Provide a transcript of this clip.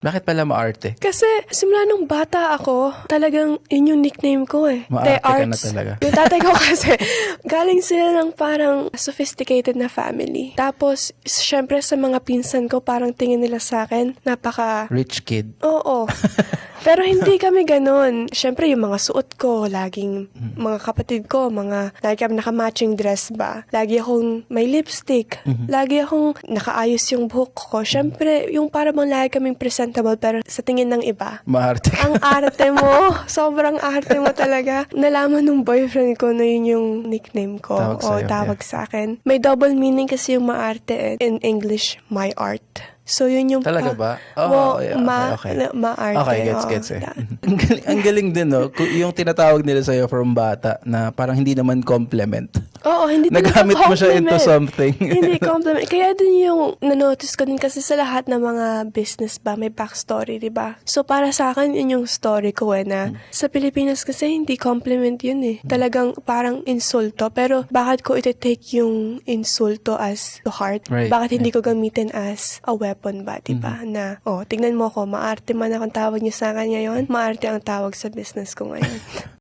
Bakit pala maarte? Kasi simula nung bata ako, talagang yun yung nickname ko eh. Maarte The ka na Arts. talaga. Yung tatay ko kasi, galing sila ng parang sophisticated na family. Tapos, syempre sa mga pinsan ko, parang tingin nila sa akin, napaka... Rich kid. Oo. Pero hindi kami ganun. Syempre, yung mga suot ko, laging mga kapatid ko, lagi kami naka-matching dress ba? Lagi akong may lipstick. Lagi akong nakaayos yung buhok ko. Syempre, yung para bang lagi kaming presentable, pero sa tingin ng iba, Maarte ka. ang arte mo. Sobrang arte mo talaga. Nalaman nung boyfriend ko na yun yung nickname ko. Tawag sa'yo, Tawag sa akin. May double meaning kasi yung maarte eh. In English, my art. So, yun yung... Talaga ba? Okay. Maarte. Okay, gets eh. Ang galing din, no? Yung tinatawag nila sa'yo from bata na parang hindi naman compliment. Oo, hindi Nagamit mo siya into something. Hindi compliment. Kaya din yung nanotice ko din kasi sa lahat ng mga business ba, may backstory, di ba? So, para sa akin, yun yung story ko eh, na sa Pilipinas kasi hindi compliment yun eh. Talagang parang insulto. Pero bakit ko iti-take yung insulto as to heart? Right. Bakit hindi ko gamitin as a weapon ba, di ba? Na, tignan mo ko, maarte man akong tawag niyo sa akin ngayon, maarte ang tawag sa business ko ngayon.